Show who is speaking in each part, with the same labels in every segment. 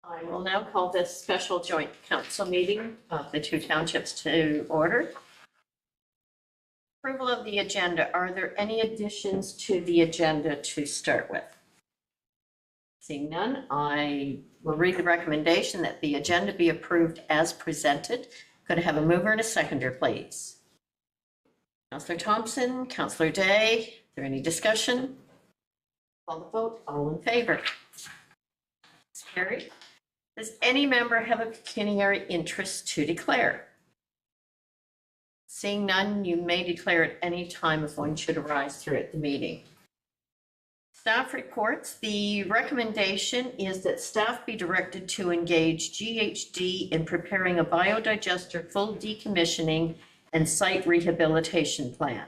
Speaker 1: I will now call this special joint council meeting of the two townships to order. Approval of the agenda. Are there any additions to the agenda to start with? Seeing none, I will read the recommendation that the agenda be approved as presented. Could I have a mover and a seconder, please? Councillor Thompson, Councillor Day, is there any discussion? Call the vote. All in favor? It's carried. Does any member have a pecuniary interest to declare? Seeing none, you may declare at any time if one should arise throughout the meeting. Staff reports. The recommendation is that staff be directed to engage GHD in preparing a biodigester full decommissioning and site rehabilitation plan,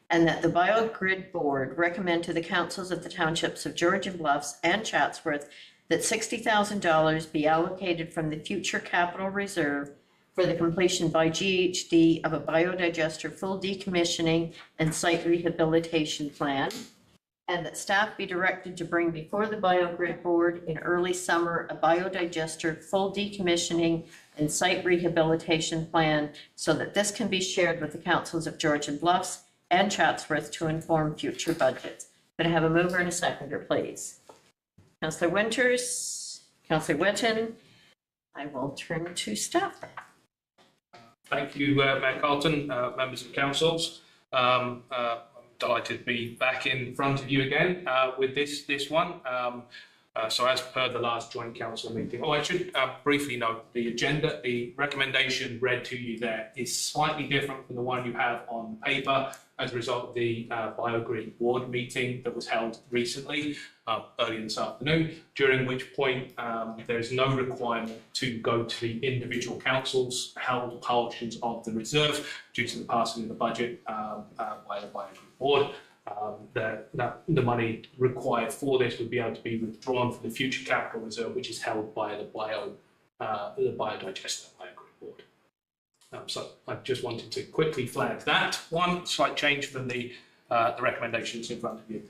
Speaker 1: and that the Biogrid Board recommend to the councils of the townships of Georgian Bluffs and Chatsworth that $60,000 be allocated from the future capital reserve for the completion by GHD of a biodigester full decommissioning and site rehabilitation plan, and that staff be directed to bring before the Biogrid Board in early summer a biodigester full decommissioning and site rehabilitation plan so that this can be shared with the councils of Georgian Bluffs and Chatsworth to inform future budgets. Could I have a mover and a seconder, please? Councillor Winters, Councillor Wetton. I will turn to staff.
Speaker 2: Thank you, Mayor Carlton, members of councils. I'm delighted to be back in front of you again with this one. So as per the last joint council meeting, I should briefly note the agenda, the recommendation read to you there is slightly different from the one you have on paper as a result of the Biogrid Board meeting that was held recently, earlier this afternoon, during which point there is no requirement to go to the individual councils held portions of the reserve due to the passing of the budget by the Biogrid Board. The money required for this would be able to be withdrawn from the future capital reserve, which is held by the biodigester Biogrid Board. So I just wanted to quickly flag that one slight change from the recommendations in front of you.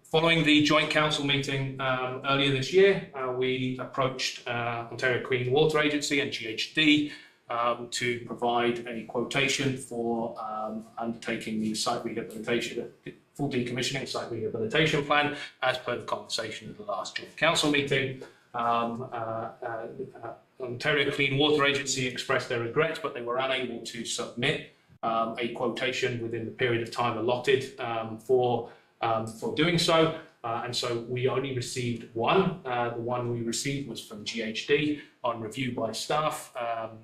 Speaker 2: Following the joint council meeting earlier this year, we approached Ontario Clean Water Agency and GHD to provide a quotation for undertaking the site rehabilitation, full decommissioning site rehabilitation plan, as per the conversation at the last joint council meeting. Ontario Clean Water Agency expressed their regrets, but they were unable to submit a quotation within the period of time allotted for doing so. And so we only received one. The one we received was from GHD on review by staff.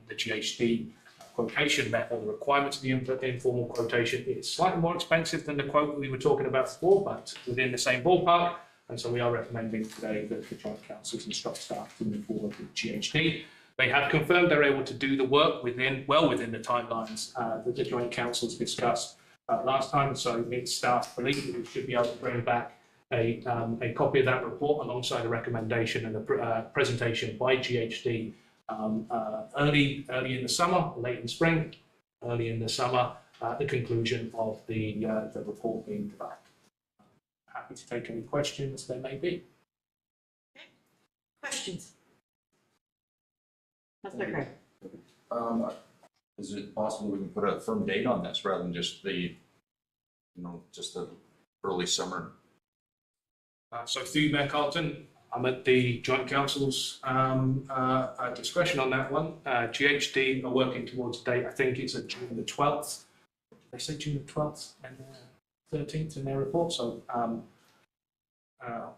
Speaker 2: The GHD quotation met all the requirements of the informal quotation. It is slightly more expensive than the quote we were talking about before, but within the same ballpark. And so we are recommending today that the joint councils instruct staff to move forward with GHD. They have confirmed they're able to do the work well within the timelines that the joint councils discussed last time. So its staff believe that we should be able to bring back a copy of that report alongside a recommendation and a presentation by GHD early in the summer, late in spring, early in the summer, at the conclusion of the report being developed. Happy to take any questions there may be.
Speaker 1: Okay. Questions? Councillor Craig.
Speaker 3: Is it possible we can put a firm date on this rather than just the early summer?
Speaker 2: So through Mayor Carlton, I'm at the joint council's discretion on that one. GHD are working towards a date. I think it's June the 12th. They say June the 12th and 13th in their report. So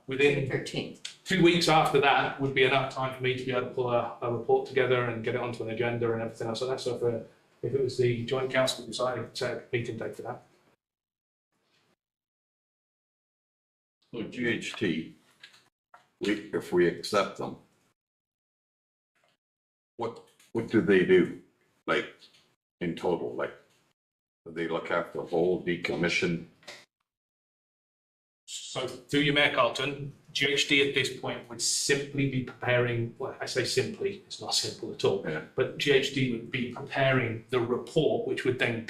Speaker 2: within 13th. 2 weeks after that would be enough time for me to be able to pull a report together and get it onto an agenda and everything else like that. So if it was the joint council deciding to set a meeting date for that.
Speaker 4: So GHT, if we accept them, what do they do? Like in total, like do they look after the whole decommission?
Speaker 2: So through your Mayor Carlton, GHD at this point would simply be preparing, well, I say simply, it's not simple at all, but GHD would be preparing the report which would then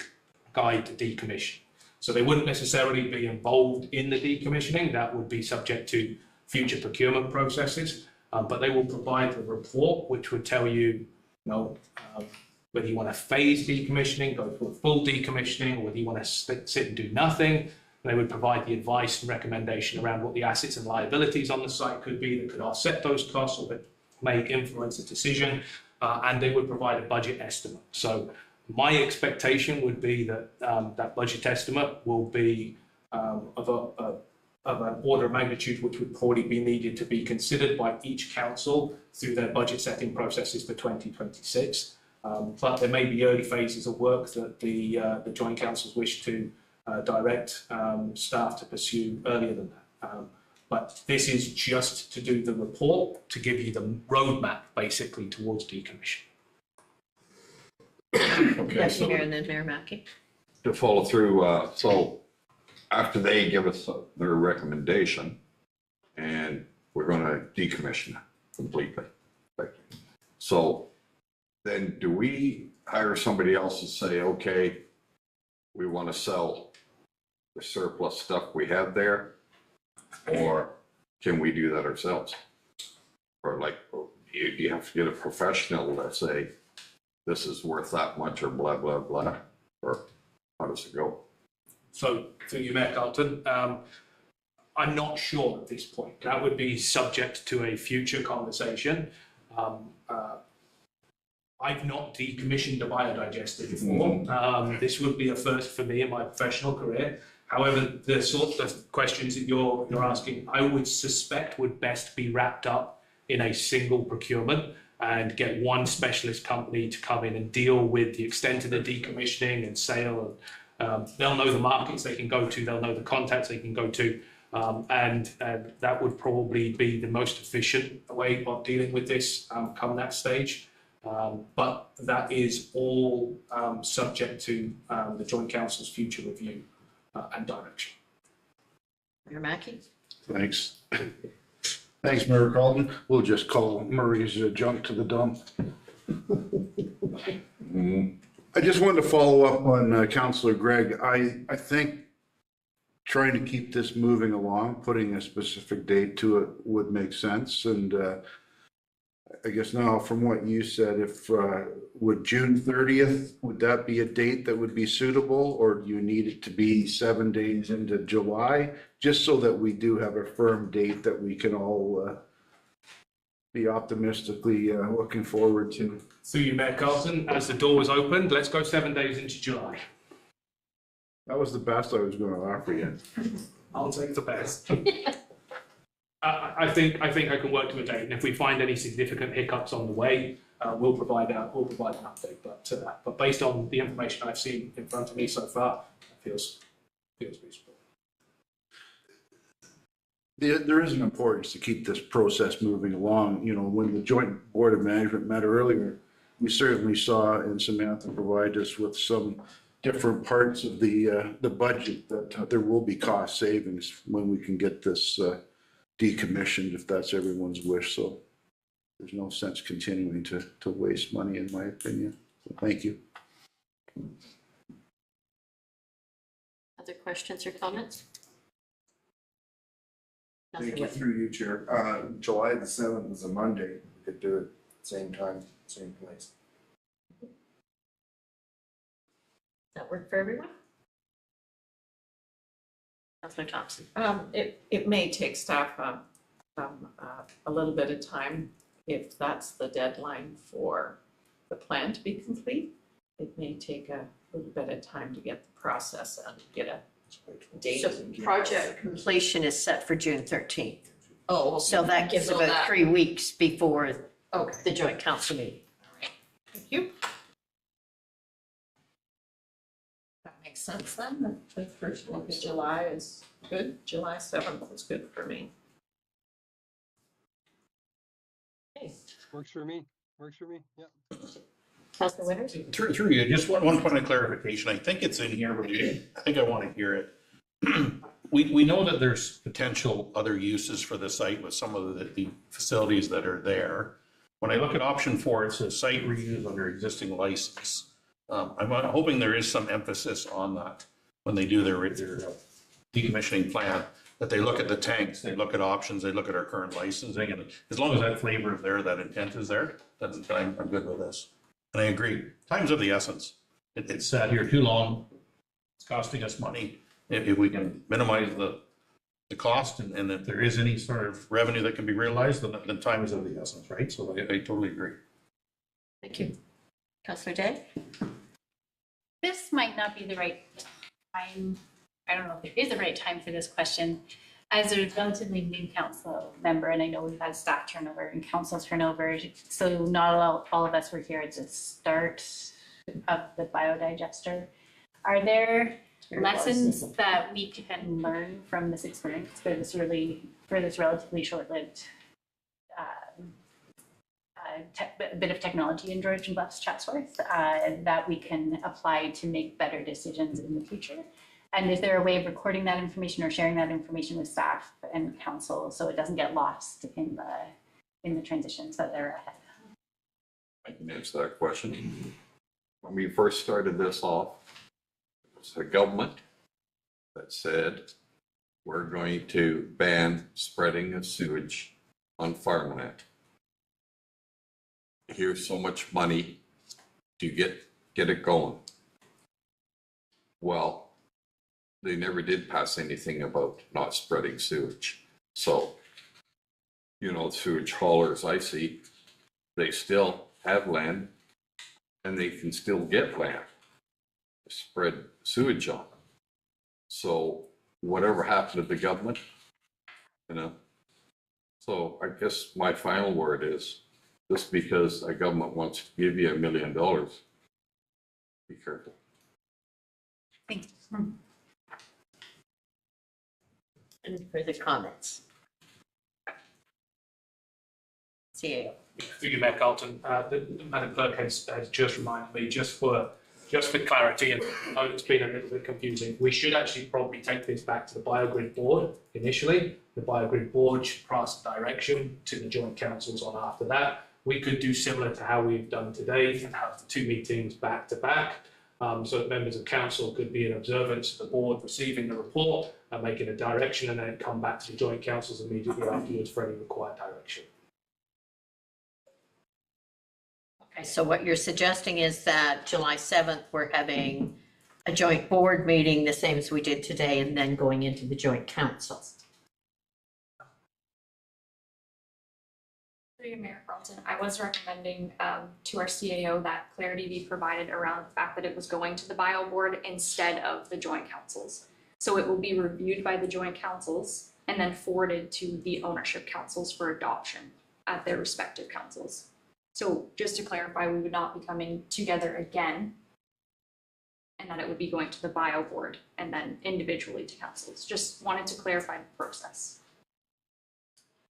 Speaker 2: guide the decommission. So they wouldn't necessarily be involved in the decommissioning. That would be subject to future procurement processes. but they will provide a report which would tell you, whether you want to phase decommissioning, go for full decommissioning, or whether you want to sit and do nothing. They would provide the advice and recommendation around what the assets and liabilities on the site could be that could offset those costs or that may influence the decision, and they would provide a budget estimate. So my expectation would be that that budget estimate will be of an order of magnitude which would probably be needed to be considered by each council through their budget setting processes for 2026. But there may be early phases of work that the joint councils wish to direct staff to pursue earlier than that. But this is just to do the report, to give you the roadmap basically towards decommission.
Speaker 4: Okay,
Speaker 1: Deputy
Speaker 4: so
Speaker 1: Mayor and then Mayor Mackey.
Speaker 4: to follow through, so after they give us their recommendation, and we're gonna decommission it completely. So then do we hire somebody else to say, okay, we want to sell the surplus stuff we have there? Or can we do that ourselves? Or like, you have to get a professional that say, this is worth that much or blah, blah, blah, or how does it go?
Speaker 2: So through you, Mayor Carlton, I'm not sure at this point. That would be subject to a future conversation. I've not decommissioned a biodigester before. This would be a first for me in my professional career. However, the sort of questions that you're asking, I would suspect would best be wrapped up in a single procurement and get one specialist company to come in and deal with the extent of the decommissioning and sale. They'll know the markets they can go to, they'll know the contacts they can go to, and that would probably be the most efficient way of dealing with this come that stage. But that is all subject to the Joint Council's future review and direction.
Speaker 1: Mayor Mackey.
Speaker 5: Thanks. Thanks, Mayor Carlton. We'll just call Murray's junk to the dump. I just wanted to follow up on Councillor Gregg. I think trying to keep this moving along, putting a specific date to it would make sense. And I guess now from what you said, if would June 30th, would that be a date that would be suitable, or do you need it to be 7 days into July, just so that we do have a firm date that we can all be optimistically looking forward to?
Speaker 2: Through you, Mayor Carlton, as the door was opened, let's go 7 days into July.
Speaker 5: That was the best I was going to offer you.
Speaker 2: I'll take the best. I think I can work to a date, and if we find any significant hiccups on the way, we'll provide an update. But based on the information I've seen in front of me so far, it feels reasonable.
Speaker 5: There is an importance to keep this process moving along. You know, when the Joint Board of Management met earlier, we certainly saw, and Samantha provided us with some different parts of the budget, that there will be cost savings when we can get this decommissioned, if that's everyone's wish. So there's no sense continuing to waste money, in my opinion. So thank you.
Speaker 1: Other questions or comments?
Speaker 6: Thank you, through you, Chair. July the 7th is a Monday. We could do it same time, same place.
Speaker 1: Does that work for everyone? Councillor Thompson.
Speaker 7: It may take staff a little bit of time if that's the deadline for the plan to be complete. It may take a little bit of time to get the process and get a date.
Speaker 1: So project completion is set for June 13th.
Speaker 7: Oh,
Speaker 1: So that gives
Speaker 7: So
Speaker 1: about
Speaker 7: that-
Speaker 1: 3 weeks before
Speaker 7: okay,
Speaker 1: the joint council meeting.
Speaker 7: thank you. That makes sense then. The first week of July is good. July 7th is good for me.
Speaker 1: Okay.
Speaker 8: Works for me, yeah.
Speaker 1: Councillor Winters?
Speaker 9: Through you, just one point of clarification. I think it's in here, but I think I want to hear it. We know that there's potential other uses for the site with some of the facilities that are there. When I look at option 4, it says site reuse under existing license. I'm hoping there is some emphasis on that when they do their decommissioning plan, that they look at the tanks, they look at options, they look at our current licensing, and as long as that flavor is there, that intent is there, then I'm good with this. And I agree, time's of the essence. It's sat here too long, it's costing us money. If we can minimize the cost and if there is any sort of revenue that can be realized, then time is of the essence, right? So I totally agree.
Speaker 1: Thank you. Councillor Day?
Speaker 10: This might not be the right time. I don't know if it is the right time for this question. As a relatively new council member, and I know we've had staff turnover and council turnover, so not all of us were here at the start of the biodigester. Are there lessons that we can learn from this experience for this relatively short-lived bit of technology in Georgian Bluffs, Chatsworth, that we can apply to make better decisions in the future? And is there a way of recording that information or sharing that information with staff and council so it doesn't get lost in the transitions that are ahead?
Speaker 4: I can answer that question. When we first started this off, it was the government that said, we're going to ban spreading of sewage on farmland. Here's so much money to get it going. Well, they never did pass anything about not spreading sewage. So, sewage haulers I see, they still have land and they can still get land to spread sewage on. So whatever happened to the government, so I guess my final word is, just because a government wants to give you $1 million, be careful.
Speaker 10: Thank you.
Speaker 1: Any further comments? CAO.
Speaker 2: Through you, Mayor Carlton, Madam Clerk has just reminded me, just for clarity, and I know it's been a little bit confusing, we should actually probably take this back to the Biogrid Board initially. The Biogrid Board should pass direction to the joint councils on after that. We could do similar to how we've done today and have the 2 meetings back to back, so that members of council could be in observance of the board receiving the report and making a direction, and then come back to the joint councils immediately afterwards for any required direction.
Speaker 1: Okay, so what you're suggesting is that July 7th, we're having a joint board meeting, the same as we did today, and then going into the joint councils.
Speaker 11: Through you, Mayor Carlton, I was recommending to our CAO that clarity be provided around the fact that it was going to the bio board instead of the joint councils. So it will be reviewed by the joint councils and then forwarded to the ownership councils for adoption at their respective councils. So just to clarify, we would not be coming together again, and that it would be going to the bio board and then individually to councils. Just wanted to clarify the process.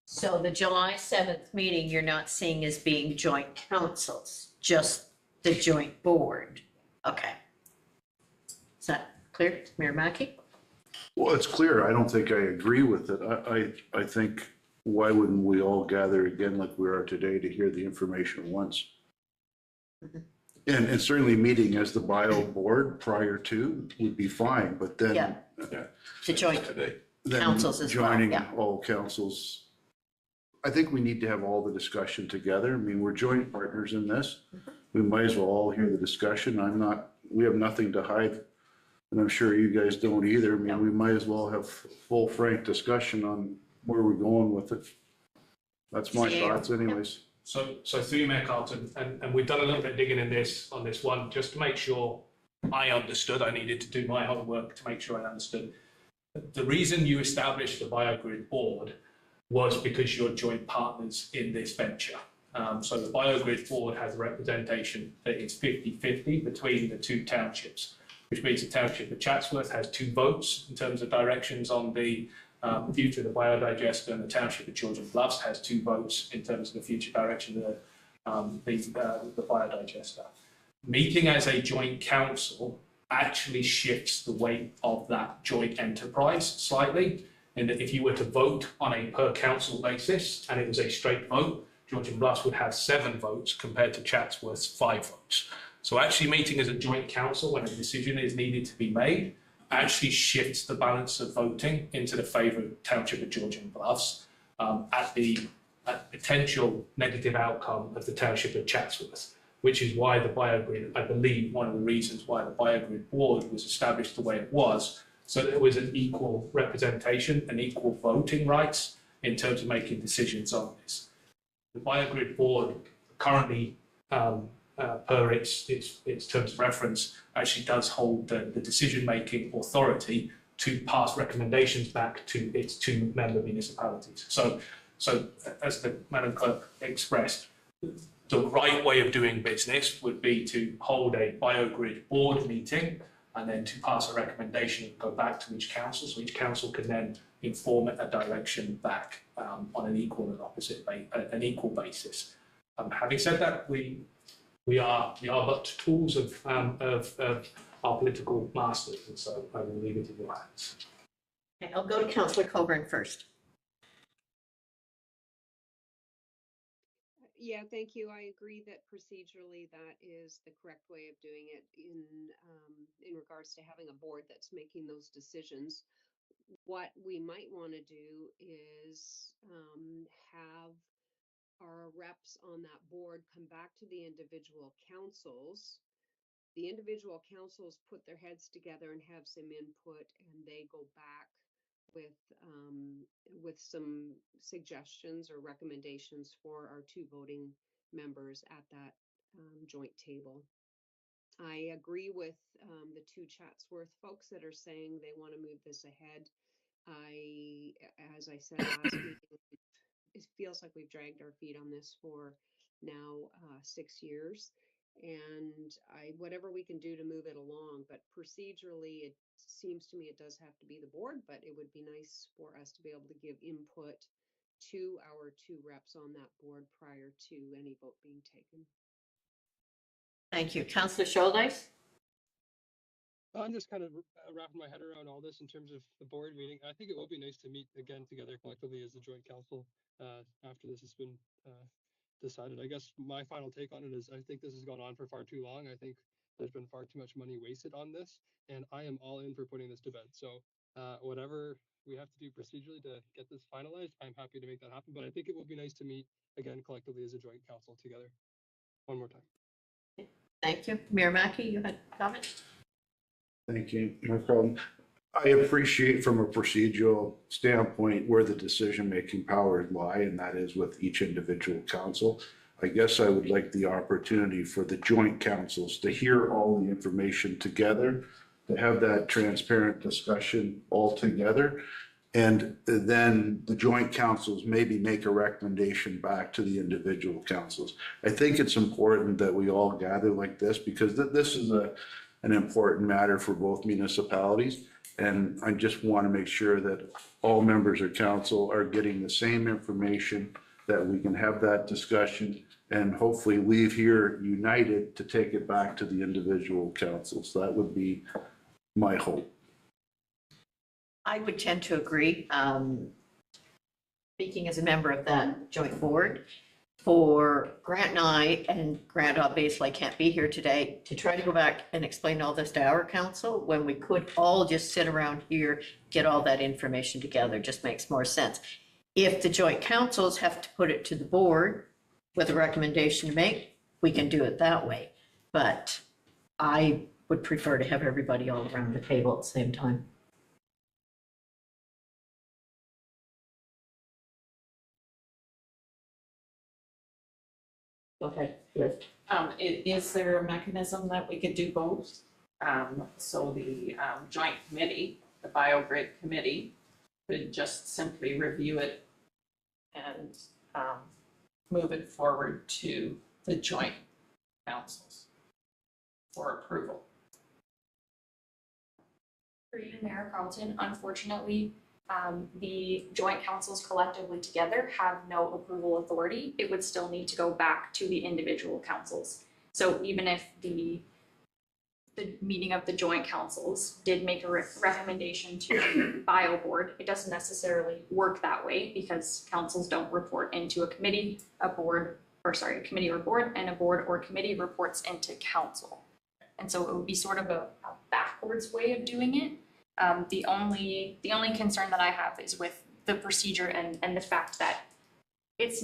Speaker 1: So the July 7th meeting, you're not seeing as being joint councils, just the joint board. Okay. Is that clear, Mayor Mackey?
Speaker 5: Well, it's clear. I don't think I agree with it. I think, why wouldn't we all gather again like we are today to hear the information once? And certainly meeting as the bio board prior to would be fine, but then.
Speaker 1: Yeah. The joint
Speaker 4: Today.
Speaker 5: then
Speaker 1: councils as well,
Speaker 5: joining
Speaker 1: yeah.
Speaker 5: all councils. I think we need to have all the discussion together. I mean, we're joint partners in this. We might as well all hear the discussion. We have nothing to hide. And I'm sure you guys don't either. I mean, we might as well have full frank discussion on where we're going with it. That's my thoughts anyways.
Speaker 2: So through you, Mayor Carlton, and we've done a little bit of digging in this on this one, just to make sure I understood. I needed to do my homework to make sure I understood. The reason you established the Biogrid Board was because you're joint partners in this venture. So the Biogrid Board has a representation that is 50-50 between the 2 townships, which means the township of Chatsworth has 2 votes in terms of directions on the future of the biodigester, and the township of Georgian Bluffs has 2 votes in terms of the future direction of the biodigester. Meeting as a joint council actually shifts the weight of that joint enterprise slightly, in that if you were to vote on a per council basis and it was a straight vote, Georgian Bluffs would have 7 votes compared to Chatsworth's 5 votes. So actually meeting as a joint council when a decision is needed to be made actually shifts the balance of voting into the favour of Township of Georgian Bluffs at the potential negative outcome of the Township of Chatsworth, which is why the biogrid, I believe one of the reasons why the biogrid board was established the way it was, so there was an equal representation and equal voting rights in terms of making decisions on this. The biogrid board currently, per its terms of reference, actually does hold the decision-making authority to pass recommendations back to its two member municipalities. So as the Madam Clerk expressed, the right way of doing business would be to hold a biogrid board meeting and then to pass a recommendation and go back to each council, so each council can then inform a direction back on an equal and opposite an equal basis. Having said that, we are but tools of our political masters, and so I will leave it in your hands.
Speaker 1: Okay, I'll go to Councillor Coburn first.
Speaker 12: Yeah, thank you. I agree that procedurally that is the correct way of doing it in regards to having a board that's making those decisions. What we might want to do is have our reps on that board come back to the individual councils. The individual councils put their heads together and have some input, and they go back with some suggestions or recommendations for our two voting members at that joint table. I agree with the two Chatsworth folks that are saying they want to move this ahead. As I said last meeting, it feels like we've dragged our feet on this for now 6 years. And whatever we can do to move it along, but procedurally, it seems to me it does have to be the board, but it would be nice for us to be able to give input to our two reps on that board prior to any vote being taken.
Speaker 1: Thank you. Councillor Scholdice?
Speaker 8: I'm just kind of wrapping my head around all this in terms of the board meeting. I think it will be nice to meet again together collectively as a joint council after this has been decided. I guess my final take on it is I think this has gone on for far too long. I think there's been far too much money wasted on this, and I am all in for putting this to bed. So whatever we have to do procedurally to get this finalized, I'm happy to make that happen. But I think it will be nice to meet again collectively as a joint council together one more time.
Speaker 1: Thank you. Mayor Mackey, you had a comment?
Speaker 5: Thank you. No problem. I appreciate from a procedural standpoint where the decision-making powers lie, and that is with each individual council. I guess I would like the opportunity for the joint councils to hear all the information together, to have that transparent discussion all together, and then the joint councils maybe make a recommendation back to the individual councils. I think it's important that we all gather like this because this is an important matter for both municipalities. And I just want to make sure that all members of council are getting the same information, that we can have that discussion and hopefully leave here united to take it back to the individual councils. That would be my hope.
Speaker 1: I would tend to agree. Speaking as a member of that joint board, for Grant and Grant obviously can't be here today, to try to go back and explain all this to our council when we could all just sit around here, get all that information together, just makes more sense. If the joint councils have to put it to the board with a recommendation to make, we can do it that way. But I would prefer to have everybody all around the table at the same time. Go ahead, Liz.
Speaker 7: Is there a mechanism that we could do both? So the joint committee, the biogrid committee, could just simply review it and move it forward to the joint councils for approval.
Speaker 11: For you, Mayor Carlton, unfortunately, the joint councils collectively together have no approval authority. It would still need to go back to the individual councils. So even if the meeting of the joint councils did make a recommendation to the bio board, it doesn't necessarily work that way because councils don't report into a committee, a committee or board, and a board or committee reports into council. And so it would be sort of a backwards way of doing it. The only concern that I have is with the procedure and the fact that it's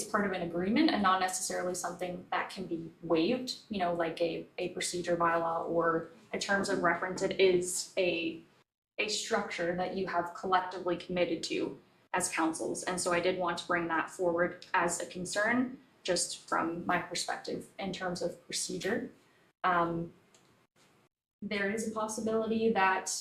Speaker 11: part of an agreement and not necessarily something that can be waived, you know, like a procedure bylaw or a terms of reference. It is a structure that you have collectively committed to as councils. And so I did want to bring that forward as a concern, just from my perspective in terms of procedure. There is a possibility that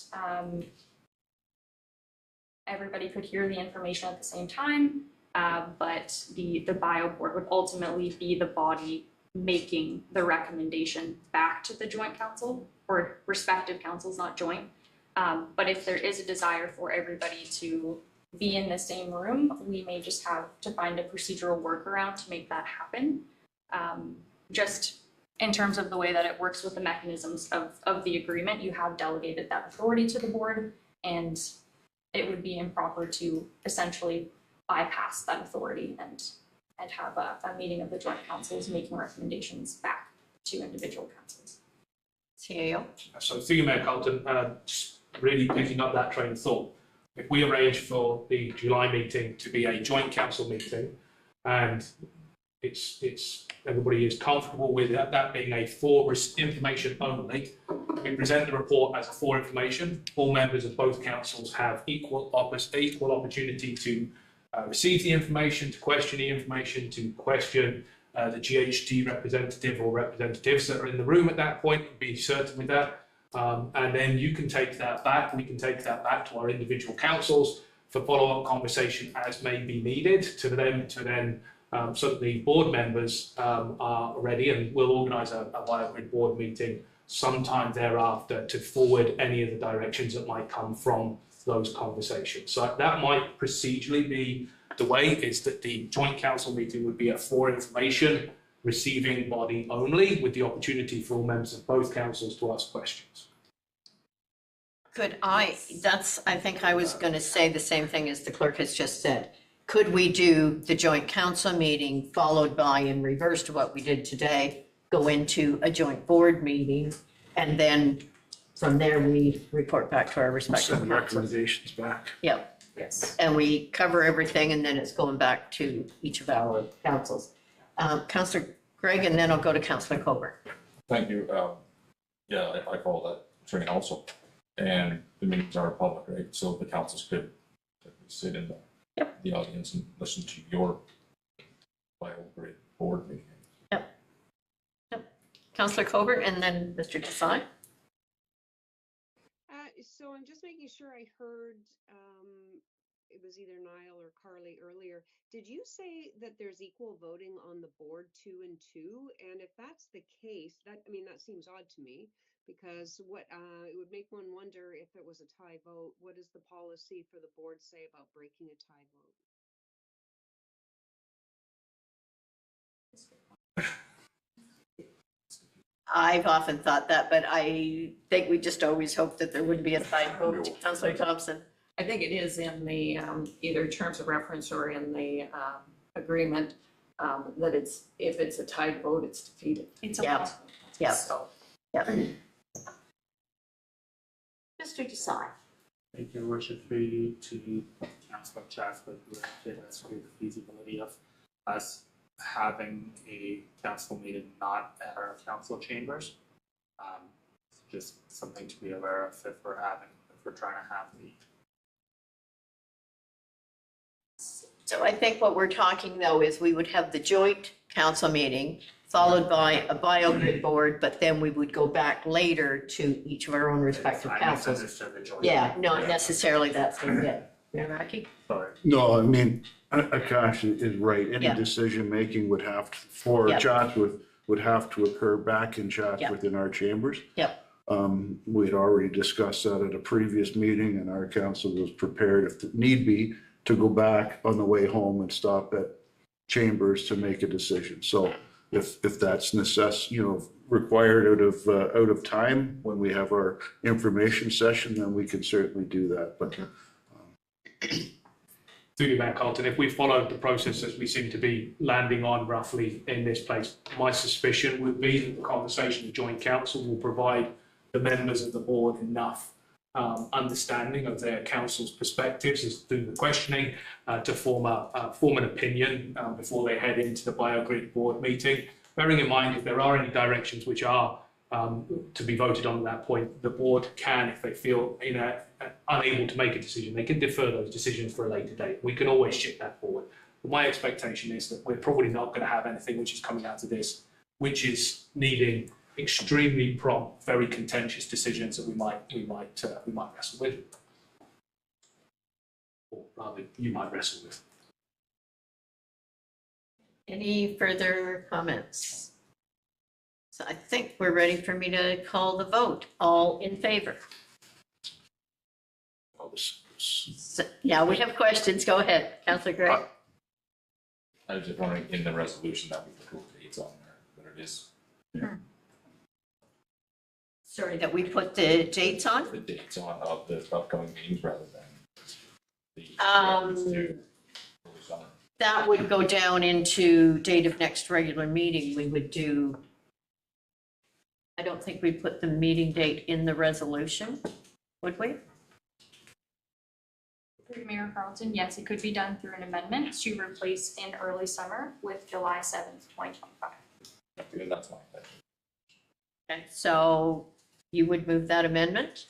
Speaker 11: everybody could hear the information at the same time, but the bio board would ultimately be the body making the recommendation back to the joint council, or respective councils, not joint. But if there is a desire for everybody to be in the same room, we may just have to find a procedural workaround to make that happen. Just in terms of the way that it works with the mechanisms of the agreement, you have delegated that authority to the board, and it would be improper to essentially bypass that authority and have a meeting of the joint councils making recommendations back to individual councils.
Speaker 1: CAO?
Speaker 2: So through you, Mayor Carlton, just really picking up that train of thought. If we arrange for the July meeting to be a joint council meeting, and it's everybody is comfortable with that being a for information only, we present the report as a for information. All members of both councils have equal opportunity to receive the information, to question the information, to question the GHD representative or representatives that are in the room at that point, be certain with that. And then you can take that back, we can take that back to our individual councils for follow-up conversation as may be needed to then so that the board members are ready, and we'll organise a BioGrid board meeting sometime thereafter to forward any of the directions that might come from those conversations. So that might procedurally be the way, is that the joint council meeting would be a for information receiving body only, with the opportunity for all members of both councils to ask questions.
Speaker 1: I think I was going to say the same thing as the clerk has just said. Could we do the joint council meeting followed by, in reverse to what we did today, go into a joint board meeting, and then from there we report back to our respective
Speaker 5: Send
Speaker 1: councils?
Speaker 5: recommendations back.
Speaker 1: Yep.
Speaker 7: Yes.
Speaker 1: And we cover everything, and then it's going back to each of our councils. Councillor Greg, and then I'll go to Councillor Colbert.
Speaker 3: Thank you. Yeah, I follow that training also. And the meetings are public, right? So the councils could sit in the audience and listen to your BioGrid board meeting.
Speaker 1: Yep. Councillor Colbert, and then Mr. Desai.
Speaker 12: So I'm just making sure I heard, it was either Niall or Carly earlier. Did you say that there's equal voting on the board 2 and 2? And if that's the case, that seems odd to me, because it would make one wonder, if it was a tie vote, what does the policy for the board say about breaking a tie vote?
Speaker 1: I've often thought that, but I think we just always hope that there wouldn't be a tie vote. Councillor Thompson.
Speaker 7: I think it is in the either terms of reference or in the agreement that if it's a tied vote, it's defeated.
Speaker 11: It's a
Speaker 1: Yeah. Yeah.
Speaker 7: So,
Speaker 1: Yeah. Mr. Desai.
Speaker 13: Thank you, Worship, for you to Councillor Chatsworth, who actually has the feasibility of us having a council meeting not at our council chambers. It's just something to be aware of if we're trying to have the.
Speaker 1: So I think what we're talking though is we would have the joint council meeting followed by a BioGrid board, but then we would go back later to each of our own respective councils.
Speaker 13: misunderstood the joint.
Speaker 1: Yeah, not necessarily that's it. Yeah, Rocky?
Speaker 13: Sorry.
Speaker 5: No, I mean, Akash is right. Any
Speaker 1: Yeah.
Speaker 5: decision-making would have to, for
Speaker 1: Yep.
Speaker 5: Chatsworth, would have to occur back in Chatsworth in our chambers.
Speaker 1: Yep.
Speaker 5: We had already discussed that at a previous meeting, and our council was prepared, if need be, to go back on the way home and stop at chambers to make a decision. So if that's required out of time when we have our information session, then we can certainly do that. But
Speaker 2: Through you, Mayor Carlton, if we followed the process as we seem to be landing on roughly in this place, my suspicion would be that the conversation of joint council will provide the members of the board enough understanding of their council's perspectives as through the questioning to form an opinion before they head into the BioGrid board meeting. Bearing in mind, if there are any directions which are to be voted on at that point, the board can, if they feel unable to make a decision, they can defer those decisions for a later date. We can always shift that forward. But my expectation is that we're probably not going to have anything which is coming out of this, which is needing extremely prompt, very contentious decisions that we might wrestle with, or rather, you might wrestle with.
Speaker 1: Any further comments? So I think we're ready for me to call the vote. All in favor? So, yeah, we have questions. Go ahead, Councillor Gray.
Speaker 3: I was just wondering in the resolution that we put the dates on there, that it is
Speaker 1: Sorry, that we put the dates on?
Speaker 3: the dates on of the upcoming meetings rather than the
Speaker 1: Um,
Speaker 3: to early summer.
Speaker 1: That would go down into date of next regular meeting. We would do, I don't think we put the meeting date in the resolution, would we?
Speaker 11: Through Mayor Carlton, yes, it could be done through an amendment to replace in early summer with July 7th, 2025.
Speaker 3: Because that's my intention.
Speaker 1: Okay, so you would move that amendment?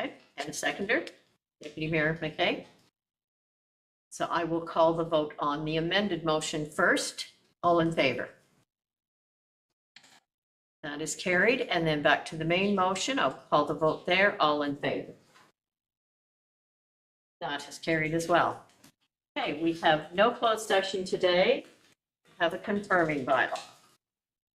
Speaker 1: Okay, and a seconder, Deputy Mayor McKay. So I will call the vote on the amended motion first. All in favor? That is carried, and then back to the main motion. I'll call the vote there. All in favor? That is carried as well. Okay, we have no closed session today. We have a confirming bylaw.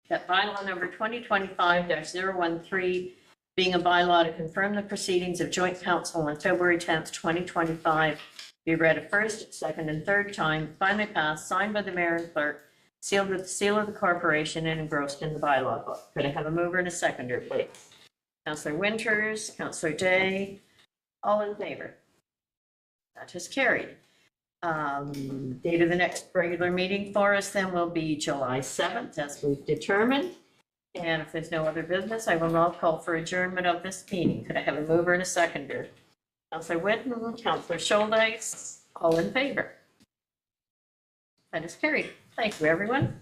Speaker 1: That bylaw number 2025-013, being a bylaw to confirm the proceedings of joint council on February 10th, 2025, be read a first, second, and third time, finally passed, signed by the mayor and clerk, sealed with the seal of the corporation, and engrossed in the bylaw book. Could I have a mover and a seconder, please? Councillor Winters, Councillor Day, all in favor? That is carried. Date of the next regular meeting for us then will be July 7th, as we've determined. And if there's no other business, I will now call for adjournment of this meeting. Could I have a mover and a seconder? Councillor Winton, Councillor Schuldice, all in favor? That is carried. Thank you, everyone.